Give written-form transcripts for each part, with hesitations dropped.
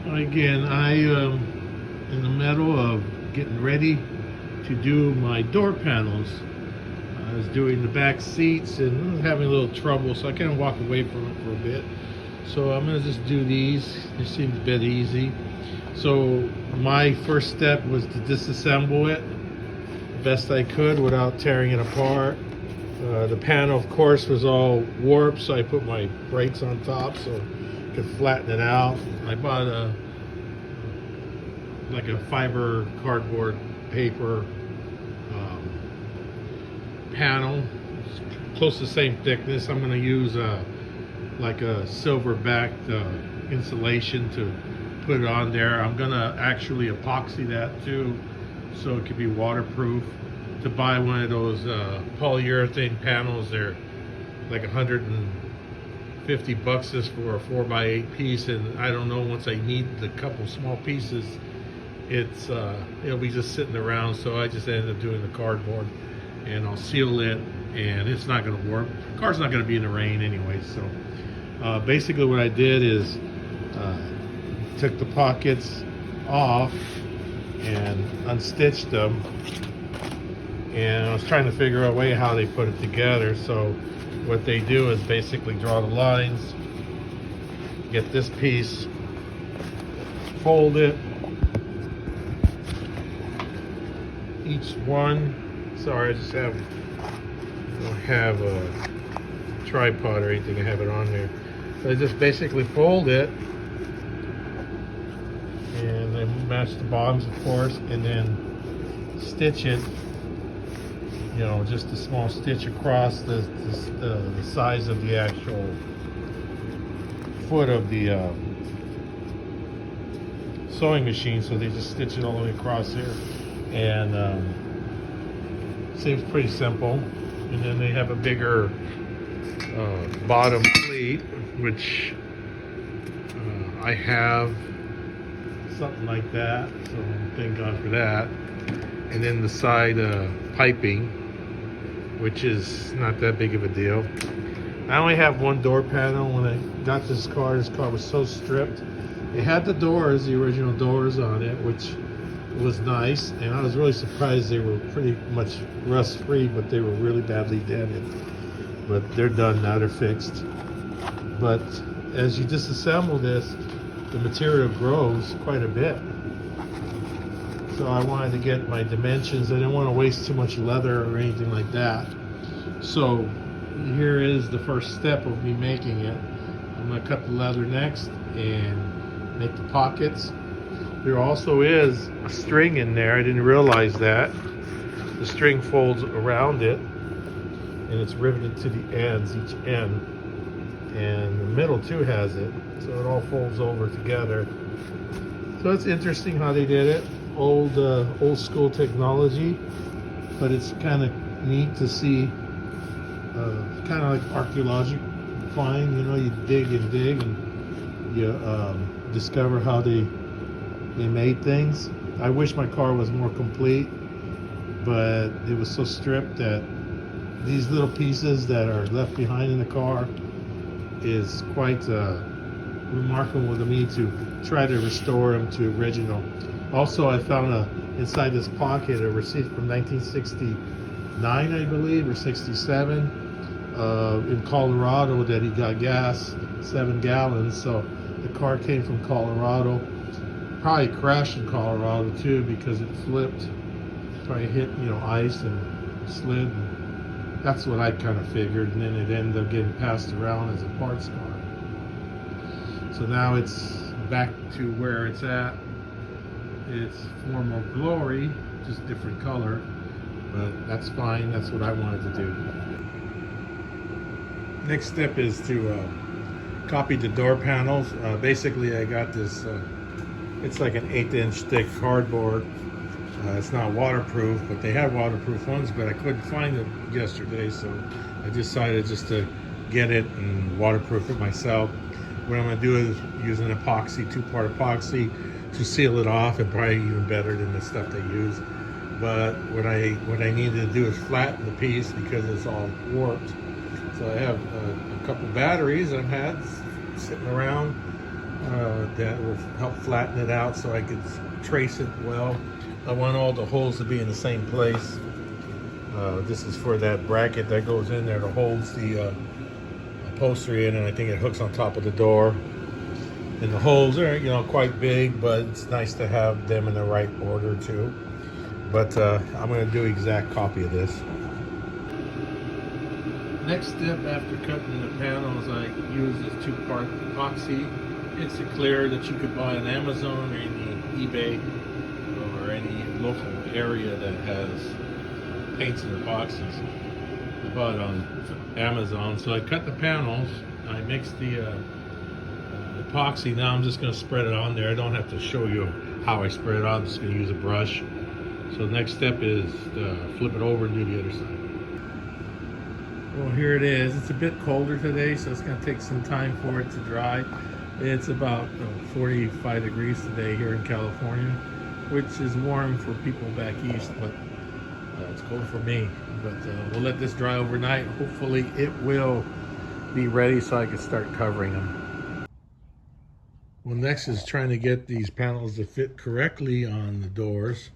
Again, I in the middle of getting ready to do my door panels. I was doing the back seats and I was having a little trouble, so I kind of walked away from it for a bit. So I'm gonna just do these. It seems a bit easy. So my first step was to disassemble it the best I could without tearing it apart. The panel, of course, was all warped, so I put my brakes on top so I could flatten it out. I bought like a fiber cardboard paper panel. It's close to the same thickness. I'm going to use like a silver backed insulation to put it on there. I'm going to actually epoxy that too so it could be waterproof. To buy one of those polyurethane panels, they're like 150 bucks just for a 4x8 piece, and I don't know, once I need the couple small pieces, it'll be just sitting around. So I just ended up doing the cardboard, and I'll seal it, and it's not going to warp. The car's not going to be in the rain anyway. So basically what I did is took the pockets off and unstitched them, and I was trying to figure out a way how they put it together. So what they do is basically draw the lines, get this piece, fold it, each one. Sorry, I just don't have a tripod or anything to have it on there. So I just basically fold it, and then match the bottoms, of course, and then stitch it. You know, just a small stitch across the size of the actual foot of the sewing machine. So they just stitch it all the way across here, and seems pretty simple. And then they have a bigger bottom pleat, which I have something like that, so thank God for that. And then the side piping, which is not that big of a deal. I only have one door panel. When I got this car was so stripped. It had the doors, the original doors on it, which was nice, and I was really surprised they were pretty much rust free, but they were really badly dented. But they're done now, they're fixed. But as you disassemble this, the material grows quite a bit. So I wanted to get my dimensions. I didn't want to waste too much leather or anything like that. So here is the first step of me making it. I'm going to cut the leather next and make the pockets. There also is a string in there. I didn't realize that. The string folds around it, and it's riveted to the ends, each end. And the middle too has it. So it all folds over together. So it's interesting how they did it. Old school technology, but it's kind of neat to see, kind of like archaeological find. You know, you dig and you discover how they made things. I wish my car was more complete, but it was so stripped that these little pieces that are left behind in the car is quite remarkable to me, to try to restore them to original. Also, I found inside this pocket a receipt from 1969, I believe, or 67, in Colorado, that he got gas, 7 gallons. So the car came from Colorado. Probably crashed in Colorado too, because it flipped. Probably hit, ice and slid. And that's what I kind of figured. And then it ended up getting passed around as a parts car. So now it's back to where it's at. Its form of glory, just different color, but that's fine. That's what I wanted to do. Next step is to copy the door panels. Basically, I got this, it's like an 1/8-inch thick cardboard. It's not waterproof, but they have waterproof ones, but I couldn't find it yesterday, so I decided just to get it and waterproof it myself. What I'm going to do is use an epoxy, 2-part epoxy, to seal it off, and probably even better than the stuff they use. But what I needed to do is flatten the piece because it's all warped. So I have a couple batteries I've had sitting around, that will help flatten it out so I could trace it well. I want all the holes to be in the same place. This is for that bracket that goes in there that holds the upholstery in, and I think it hooks on top of the door. And the holes are, you know, quite big, but it's nice to have them in the right order too. But I'm going to do an exact copy of this. Next step after cutting the panels, I use this 2-part epoxy. It's a clear that you could buy on Amazon or any eBay or any local area that has paints and epoxies. I bought it on Amazon. So I cut the panels, I mixed the epoxy. Now I'm just going to spread it on there. I don't have to show you how I spread it on. I'm just going to use a brush. So the next step is to flip it over and do the other side. Well, here it is. It's a bit colder today, so it's going to take some time for it to dry. It's about 45 degrees today here in California, which is warm for people back east, but it's cold for me. But we'll let this dry overnight. Hopefully it will be ready so I can start covering them. Well, next is trying to get these panels to fit correctly on the doors.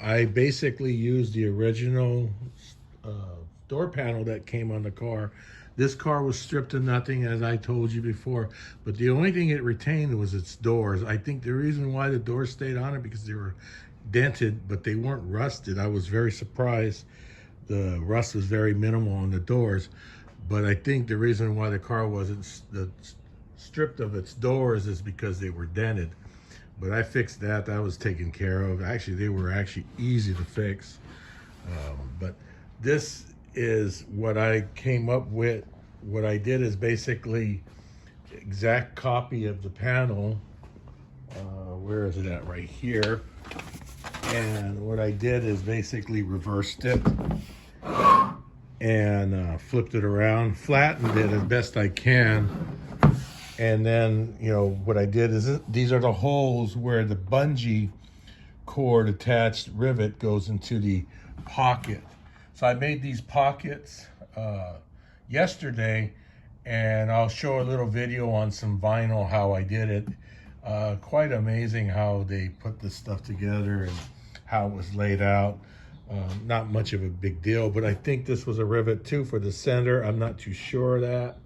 I basically used the original door panel that came on the car. This car was stripped to nothing, as I told you before, but the only thing it retained was its doors. I think the reason why the doors stayed on it because they were dented, but they weren't rusted. I was very surprised. The rust was very minimal on the doors, but I think the reason why the car wasn't stripped of its doors is because they were dented. But I fixed that. That was taken care of. Actually, they were actually easy to fix. But this is what I came up with. What I did is basically exact copy of the panel. Where is it at? Right here. And what I did is basically reversed it and flipped it around, flattened it as best I can. And then, you know, what I did is these are the holes where the bungee cord attached rivet goes into the pocket. So I made these pockets yesterday, and I'll show a little video on some vinyl how I did it. Quite amazing how they put this stuff together and how it was laid out. Not much of a big deal, but I think this was a rivet too for the center. I'm not too sure of that,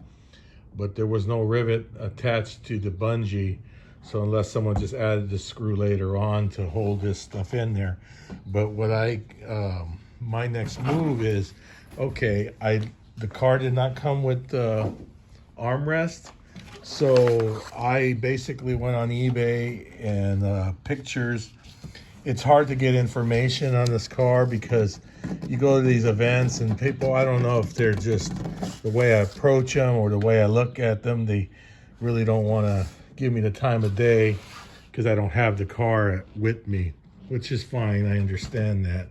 but there was no rivet attached to the bungee. So unless someone just added the screw later on to hold this stuff in there. But what my next move is, okay, the car did not come with the armrest. So I basically went on eBay and pictures. It's hard to get information on this car because you go to these events and people, I don't know if they're just the way I approach them or the way I look at them, they really don't want to give me the time of day because I don't have the car with me, which is fine. I understand that.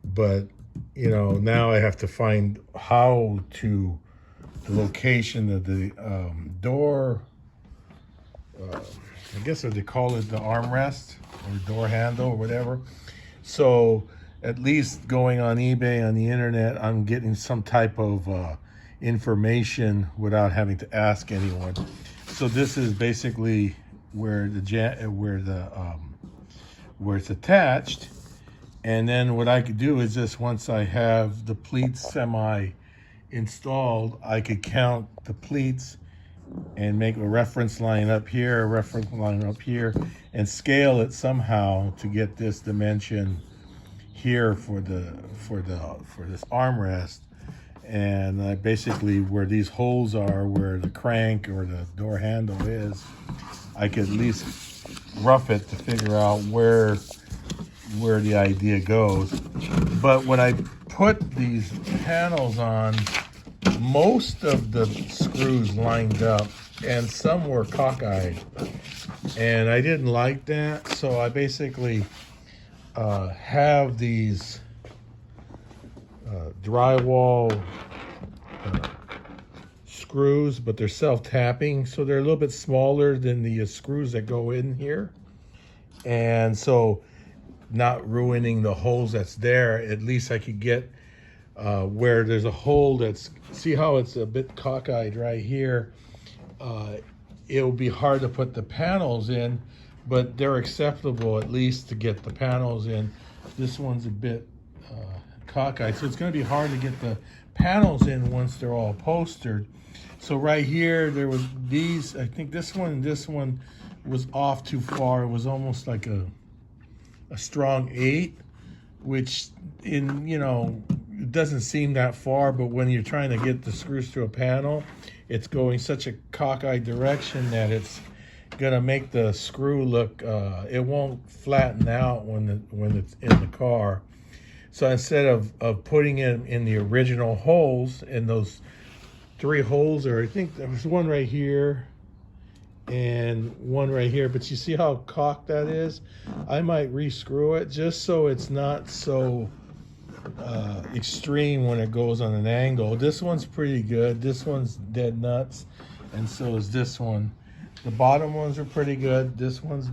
But, you know, now I have to find how to, the location of the door, I guess what they call it, the armrest or door handle or whatever. So at least going on eBay, on the internet, I'm getting some type of information without having to ask anyone. So this is basically where where it's attached. And then what I could do is just once I have the pleats semi installed, I could count the pleats and make a reference line up here, a reference line up here, and scale it somehow to get this dimension here for this armrest. And I basically, where these holes are, where the crank or the door handle is, I could at least rough it to figure out where the idea goes. But when I put these panels on, most of the screws lined up and some were cockeyed, and I didn't like that. So I basically have these drywall screws, but they're self-tapping, so they're a little bit smaller than the screws that go in here. And so not ruining the holes that's there, at least I could get where there's a hole that's, see how it's a bit cockeyed right here. it'll be hard to put the panels in, but they're acceptable at least to get the panels in. This one's a bit cockeyed, so it's going to be hard to get the panels in once they're all postered. So right here, there was these, I think this one was off too far. It was almost like a strong 8, which it doesn't seem that far, but when you're trying to get the screws through a panel, it's going such a cockeyed direction that it's gonna make the screw look, it won't flatten out when it's in the car. So instead of putting it in the original holes, in those 3 holes, or I think there was one right here and one right here, but you see how cocked that is? I might re-screw it just so it's not so extreme when it goes on an angle. This one's pretty good. This one's dead nuts, and so is this one. The bottom ones are pretty good. This one's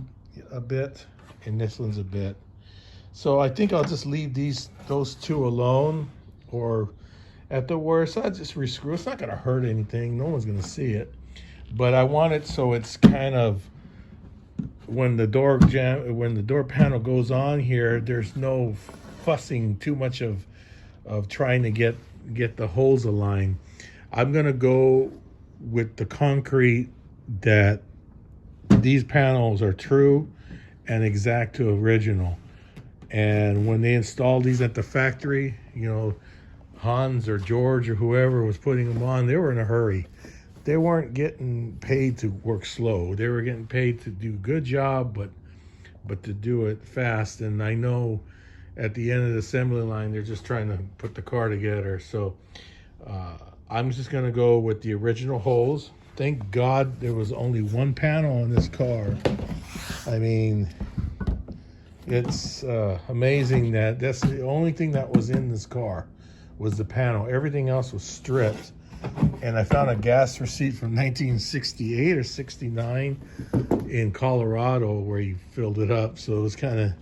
a bit, and this one's a bit. So I think I'll just leave those 2 alone, or at the worst, I'll just re-screw. It's not gonna hurt anything. No one's gonna see it. But I want it so it's kind of, when the door panel goes on here, there's no fussing too much of trying to get the holes aligned. I'm gonna go with the concrete that these panels are true and exact to original. And when they installed these at the factory, Hans or George or whoever was putting them on, they were in a hurry. They weren't getting paid to work slow. They were getting paid to do a good job, but to do it fast. And I know at the end of the assembly line, they're just trying to put the car together. So I'm just gonna go with the original holes. Thank God there was only 1 panel on this car. I mean, it's amazing that that's the only thing that was in this car was the panel. Everything else was stripped. And I found a gas receipt from 1968 or 69 in Colorado where he filled it up. So it was kind of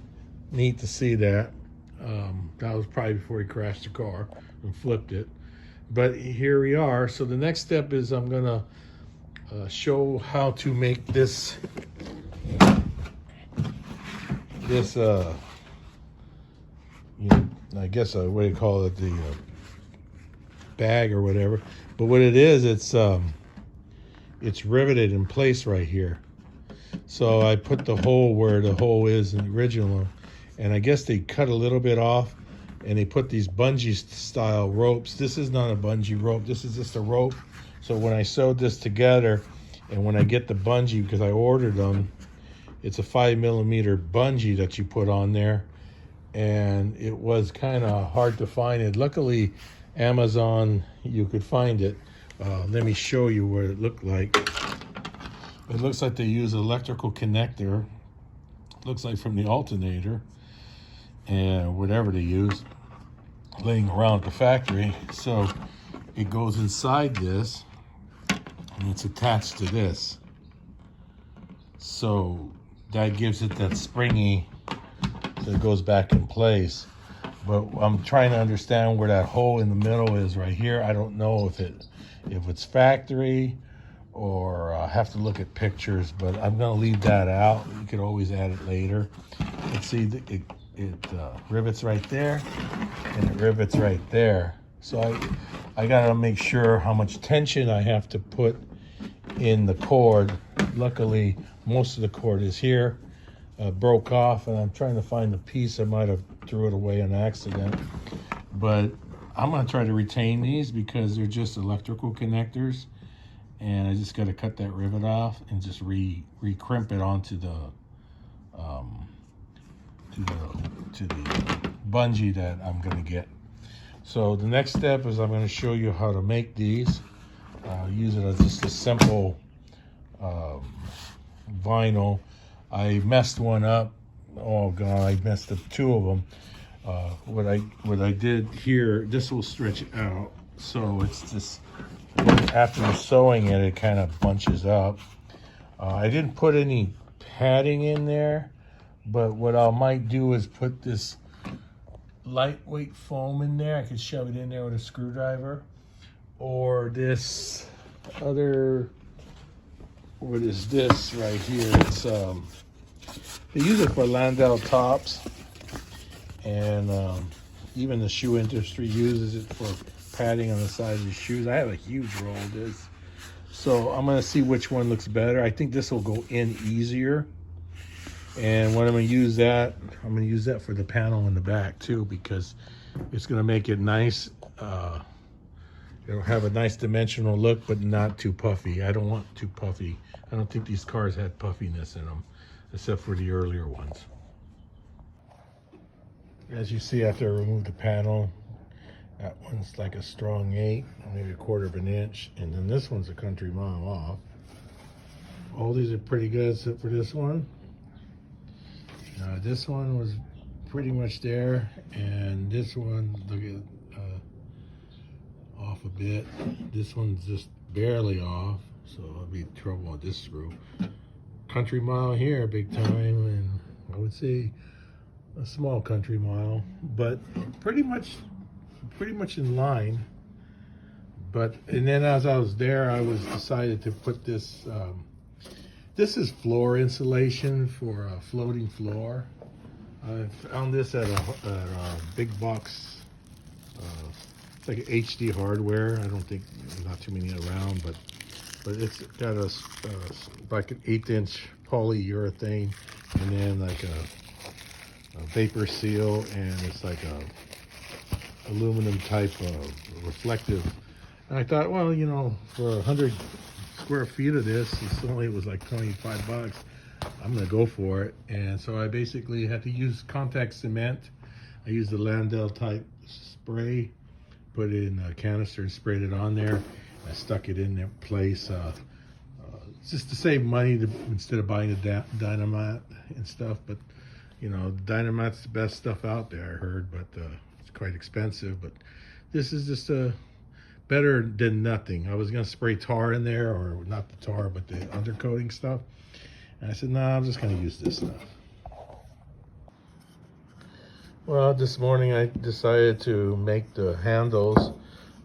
neat to see that. That was probably before he crashed the car and flipped it. But here we are. So the next step is I'm gonna show how to make this I guess what do you call it, the bag or whatever. But what it is, it's riveted in place right here. So I put the hole where the hole is in the original, and I guess they cut a little bit off, and they put these bungee style ropes. This is not a bungee rope, this is just a rope. So when I sewed this together, and when I get the bungee, because I ordered them, it's a 5mm bungee that you put on there, and it was kind of hard to find it. Luckily, Amazon, you could find it. Let me show you what it looked like. It looks like they use electrical connector. Looks like from the alternator and whatever they use laying around at the factory. So it goes inside this and it's attached to this. So that gives it that springy, so it goes back in place. But I'm trying to understand where that hole in the middle is right here. I don't know if it's factory, or I have to look at pictures, but I'm gonna leave that out. You could always add it later. Let's see, it rivets right there, and it rivets right there. So I gotta make sure how much tension I have to put in the cord. Luckily, most of the cord is here. Broke off, and I'm trying to find the piece. I might have threw it away on accident, but I'm going to try to retain these because they're just electrical connectors, and I just got to cut that rivet off and just re-crimp it onto the to the bungee that I'm going to get. So the next step is I'm going to show you how to make these. Use it as just a simple vinyl. I messed one up. Oh God, I messed up 2 of them. What I did here, this will stretch out, so it's just, after sewing it, it kind of bunches up. I didn't put any padding in there, but what I might do is put this lightweight foam in there. I could shove it in there with a screwdriver, or this other what is this right here? It's they use it for Landau tops, and even the shoe industry uses it for padding on the side of the shoes. I have a huge roll of this, so I'm gonna see which one looks better. I think this will go in easier, and when I'm gonna use that, I'm gonna use that for the panel in the back too, because it's gonna make it nice. It'll have a nice dimensional look, but not too puffy. I don't want too puffy. I don't think these cars had puffiness in them, except for the earlier ones. As you see, after I remove the panel, that one's like a strong 8, maybe a 1/4 of an inch, and then this one's a country mile off. All these are pretty good except for this one. This one was pretty much there, and this one, look at off a bit. This one's just barely off, so I'll be in trouble with this screw. Country mile here, big time, and I would say a small country mile, but pretty much in line. And then as I was there, I was decided to put this. This is floor insulation for a floating floor. I found this at a big box. It's like HD hardware. I don't think there's not too many around, but it's got a like an 1/8" polyurethane, and then like a vapor seal, and it's like a aluminum type of reflective. And I thought, well, you know, for 100 square feet of this, it was like 25 bucks. I'm gonna go for it. And so I basically had to use contact cement. I used the Landau type spray, put it in a canister and sprayed it on there. I stuck it in their place just to save money instead of buying the dynamite and stuff. But you know, dynamite's the best stuff out there, I heard, but it's quite expensive. But this is just better than nothing. I was gonna spray tar in there, or not the tar, but the undercoating stuff. And I said, no, I'm just gonna use this stuff. Well, this morning I decided to make the handles.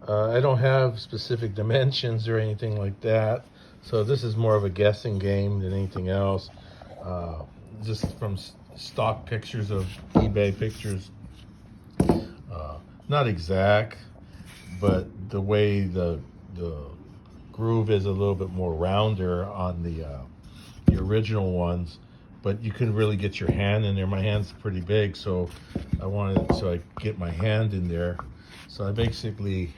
I don't have specific dimensions or anything like that, so this is more of a guessing game than anything else. Just from stock pictures of eBay pictures. Not exact, but the way the groove is a little bit more rounder on the original ones, but you can really get your hand in there. My hand's pretty big, so I get my hand in there. So I basically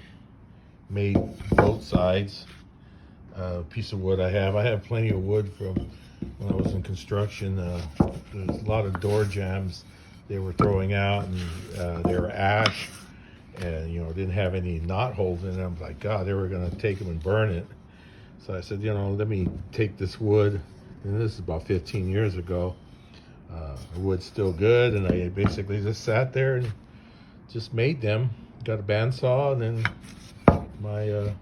made both sides a piece of wood. I have plenty of wood from when I was in construction. There's a lot of door jambs they were throwing out, and they were ash, and you know, didn't have any knot holes in them. Like, God, they were gonna take them and burn it. So I said, you know, let me take this wood, and this is about 15 years ago. The wood's still good, and I basically just sat there and just made them. Got a bandsaw and then my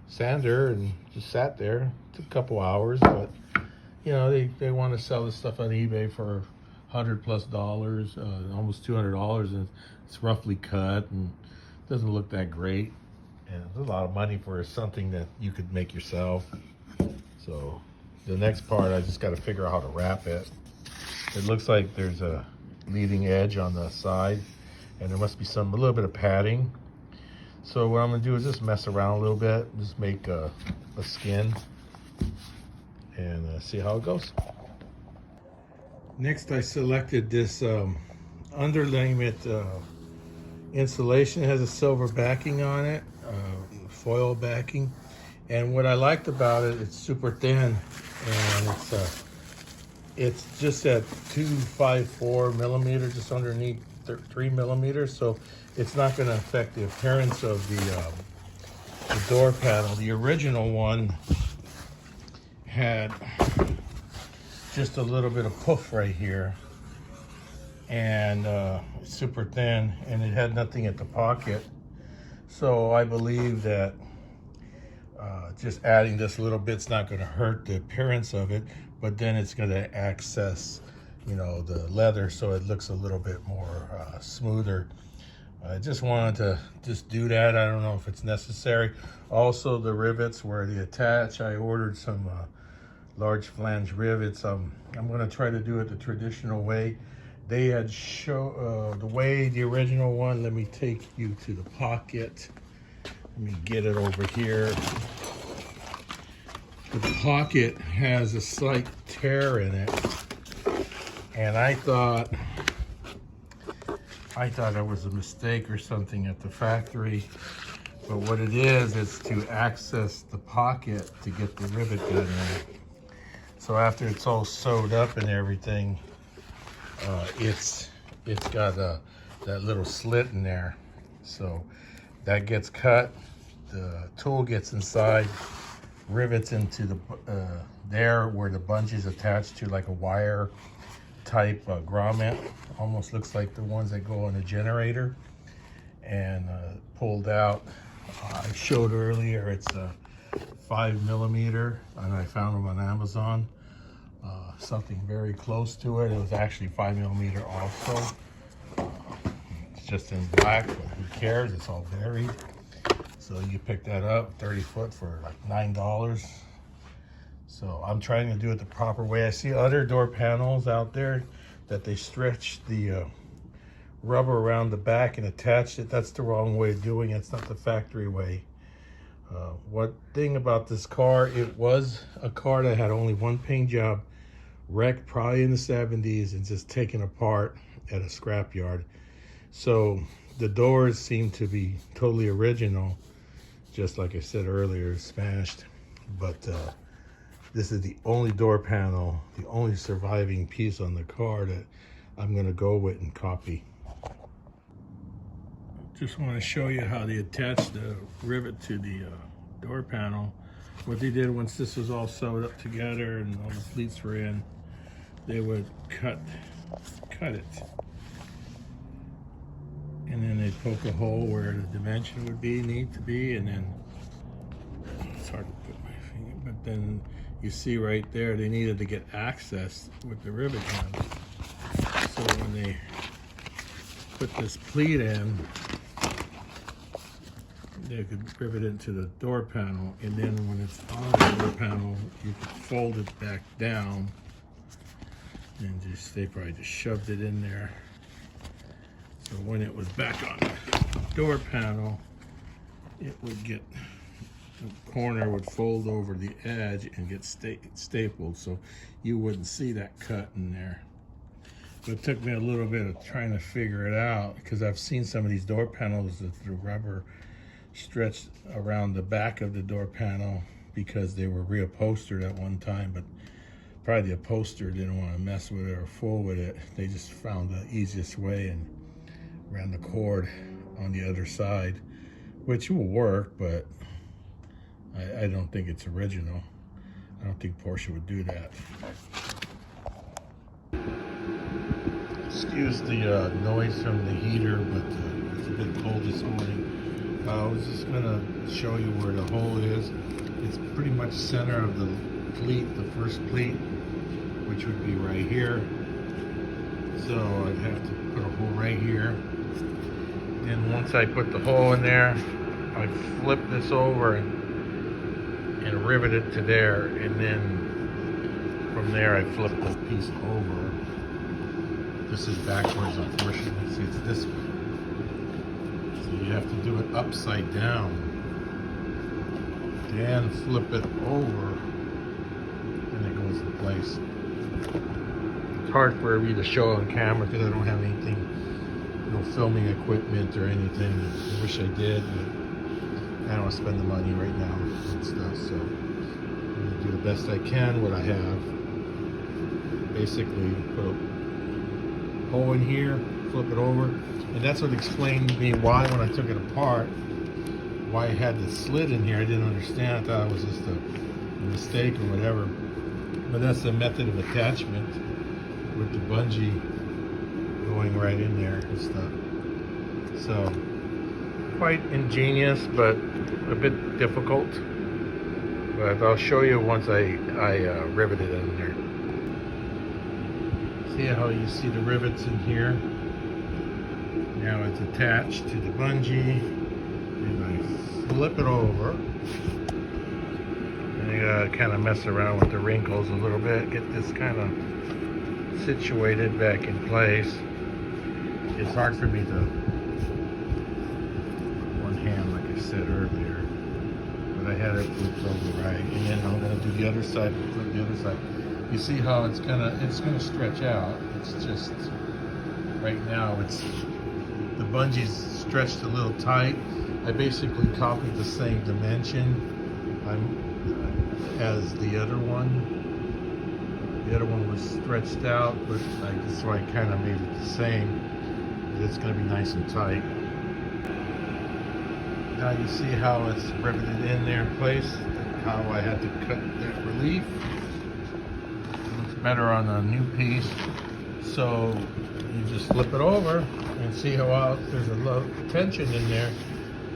sander, and just sat there. It took a couple hours, but you know, they want to sell this stuff on eBay for $100+ almost $200, and it's roughly cut and doesn't look that great. And there's a lot of money for something that you could make yourself. So the next part, I just got to figure out how to wrap it. It looks like there's a leading edge on the side, and there must be a little bit of padding. So what I'm gonna do is just mess around a little bit, just make a skin, and see how it goes. Next, I selected this underlayment insulation. It has a silver backing on it, foil backing. And what I liked about it, it's super thin, and it's just at 254 millimeters, just underneath 3 millimeters. So it's not going to affect the appearance of the door panel. The original one had just a little bit of poof right here, and super thin, and it had nothing at the pocket. So I believe that just adding this little bit's not going to hurt the appearance of it, but then it's going to access, you know, the leather, so it looks a little bit more smoother. I just wanted to just do that. I don't know if it's necessary. Also, the rivets where they attach, I ordered some large flange rivets. I'm going to try to do it the traditional way. They had the way the original one. Let me take you to the pocket. Let me get it over here. The pocket has a slight tear in it, and I thought it was a mistake or something at the factory. But what it is, it's to access the pocket to get the rivet gun in. So after it's all sewed up and everything, it's got that little slit in there. So that gets cut, the tool gets inside, rivets into the there where the bungee is attached to, like a wire type grommet. Almost looks like the ones that go on a generator, and pulled out. I showed earlier it's a 5mm, and I found them on Amazon. Something very close to it. It was actually 5mm also. It's just in black, but who cares? It's all varied. So you pick that up, 30 foot for like $9. So I'm trying to do it the proper way. I see other door panels out there that they stretch the rubber around the back and attach it. That's the wrong way of doing it. It's not the factory way. What thing about this car, it was a car that had only one paint job, wrecked probably in the 70s and just taken apart at a scrapyard. So the doors seem to be totally original, just like I said earlier, smashed. But this is the only door panel, the only surviving piece on the car that I'm gonna go with and copy. Just want to show you how they attach the rivet to the door panel. What they did once this was all sewed up together and all the pleats were in, they would cut it, and then they'd poke a hole where the dimension would need to be, and then it's hard to put my finger, but then you see right there they needed to get access with the rivet gun. So when they put this pleat in, they could rivet it into the door panel, and then when it's on the door panel, you could fold it back down, and they probably just shoved it in there. So when it was back on the door panel, it would get, the corner would fold over the edge and get stapled, so you wouldn't see that cut in there. But it took me a little bit of trying to figure it out, because I've seen some of these door panels that the rubber stretched around the back of the door panel because they were reupholstered at one time, but probably the upholsterer didn't want to mess with it or fool with it. They just found the easiest way and ran the cord on the other side, which will work, but I don't think it's original. I don't think Porsche would do that. Excuse the noise from the heater, but it's a bit cold this morning. I was just gonna show you where the hole is. It's pretty much center of the pleat, the first pleat, which would be right here. So I'd have to put a hole right here. Then once I put the hole in there, I flip this over and rivet it to there, and then from there I flip the piece over. This is backwards, unfortunately. See, it's this way. So you have to do it upside down, then flip it over, and it goes in place. It's hard for me to show on camera because I don't have anything, no filming equipment or anything. I wish I did, but I don't want to spend the money right now and stuff. So I'm going to do the best I can what I have. Basically, put a hole in here, flip it over, and that's what explained to me why when I took it apart, why it had the slit in here. I didn't understand. I thought it was just a mistake or whatever. But that's the method of attachment with the bungee going right in there and stuff. So quite ingenious, but a bit difficult. But I'll show you once I rivet it in there. See how you see the rivets in here? Now it's attached to the bungee, and I flip it over, and you gotta kind of mess around with the wrinkles a little bit, get this kind of situated back in place. It's hard for me to one hand, like I said earlier, but I had it flipped over right, and then I'm gonna do the other side, flip the other side. You see how it's gonna stretch out. It's just right now the bungee's stretched a little tight. I basically copied the same dimension as the other one. The other one was stretched out, but so I kind of made it the same. It's going to be nice and tight. Now you see how it's riveted in there in place, how I had to cut that relief. It looks better on a new piece. So you just flip it over and see how there's a lot of tension in there.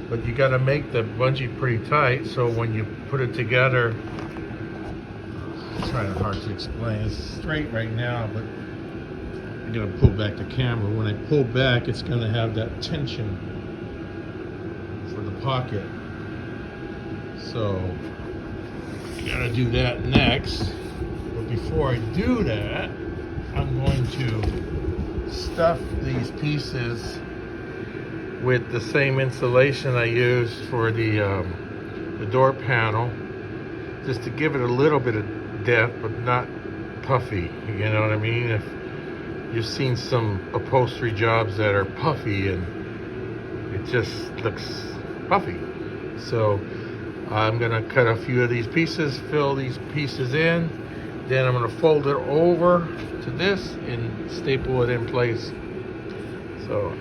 But you got to make the bungee pretty tight, so when you put it together, it's kind of hard to explain. It's straight right now, but I'm gonna pull back the camera. When I pull back, it's gonna have that tension for the pocket. So you gotta do that next. But before I do that, I'm going to stuff these pieces with the same insulation I used for the door panel, just to give it a little bit of depth, but not puffy. You know what I mean? If you've seen some upholstery jobs that are puffy and it just looks puffy. So I'm gonna cut a few of these pieces, fill these pieces in, then I'm gonna fold it over to this and staple it in place. So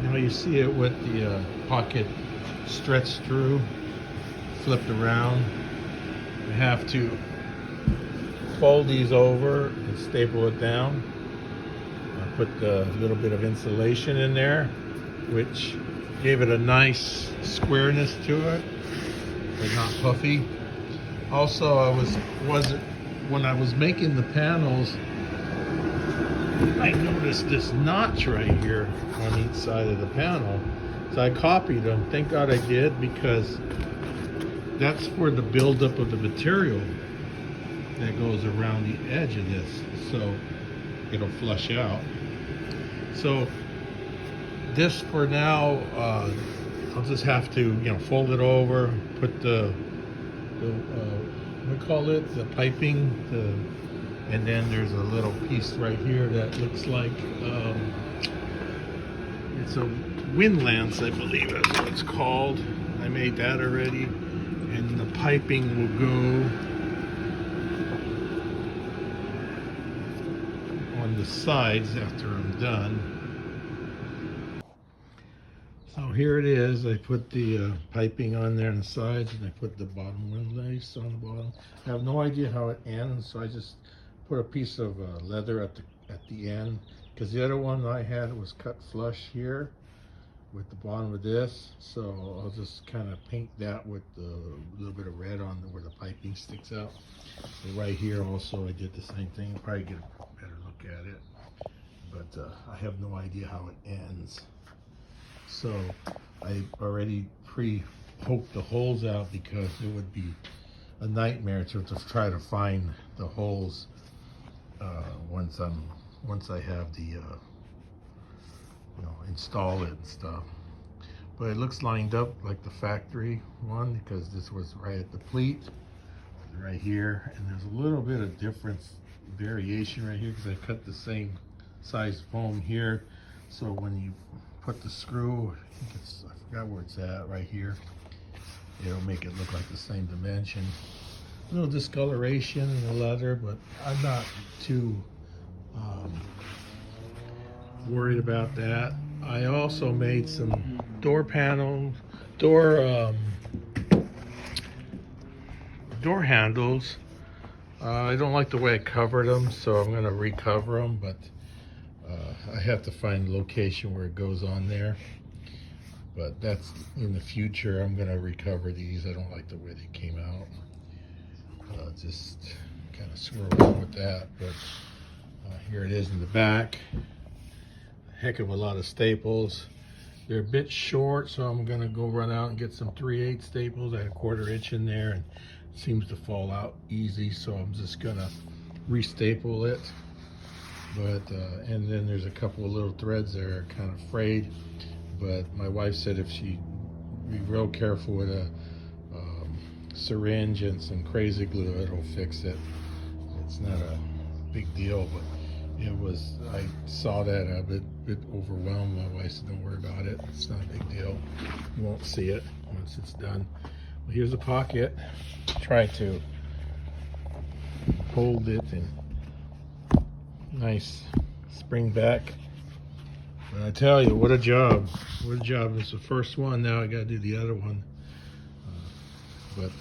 now you see it with the pocket stretched through, flipped around. You have to fold these over and staple it down. I put a little bit of insulation in there, which gave it a nice squareness to it, but not puffy. Also, when I was making the panels, I noticed this notch right here on each side of the panel. So I copied them. Thank God I did, because that's for the buildup of the material that goes around the edge of this, so it'll flush out. So this for now, I'll just have to, fold it over, put the what we call it, the piping, and then there's a little piece right here that looks like it's a wind lance, I believe that's what it's called. I made that already, and the piping will go on the sides after I'm done. So here it is. I put the piping on there on the sides, and I put the bottom windlace on the bottom. I have no idea how it ends, so I just put a piece of leather at the end, because the other one I had was cut flush here with the bottom of this. So I'll just kind of paint that with a little bit of red on where the piping sticks out. And right here also I did the same thing. I'll probably get a better look at it, but I have no idea how it ends. So I already pre-poked the holes out, because it would be a nightmare to try to find the holes once I have the install it and stuff. But it looks lined up like the factory one, because this was right at the pleat right here, and there's a little bit of variation right here, because I cut the same size foam here. So when you put the screw, I forgot where it's at, right here, it'll make it look like the same dimension. A little discoloration in the leather, but I'm not too worried about that. I also made some door handles. I don't like the way I covered them, so I'm going to recover them, but I have to find the location where it goes on there. But that's in the future. I'm going to recover these. I don't like the way they came out. Just kind of screw around with that. But here it is in the back. Heck of a lot of staples. They're a bit short, so I'm gonna go run out and get some 3/8 staples. I had a 1/4 inch in there and it seems to fall out easy, so I'm just gonna restaple it. But and then there's a couple of little threads that are kind of frayed, but my wife said if she be real careful with a syringe and some crazy glue, it'll fix it. It's not a big deal, but it was, I saw that a bit overwhelmed. My wife said don't worry about it, it's not a big deal, you won't see it once it's done. Well, here's a pocket. Try to hold it and nice spring back. But I tell you, what a job. What a job. It's the first one. Now I got to do the other one. But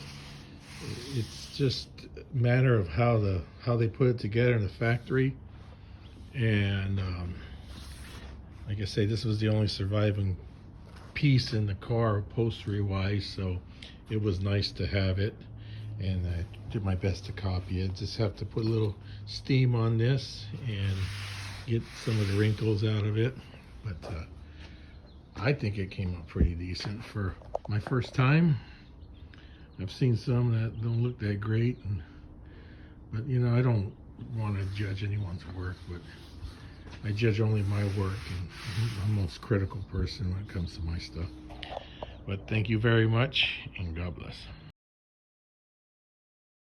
it's just a matter of how they put it together in the factory. And like I say, this was the only surviving piece in the car upholstery wise, so it was nice to have it. And I did my best to copy it. Just have to put a little steam on this and get some of the wrinkles out of it. But I think it came up pretty decent for my first time. I've seen some that don't look that great, but you know, I don't want to judge anyone's work, but I judge only my work, and I'm the most critical person when it comes to my stuff. But thank you very much, and God bless.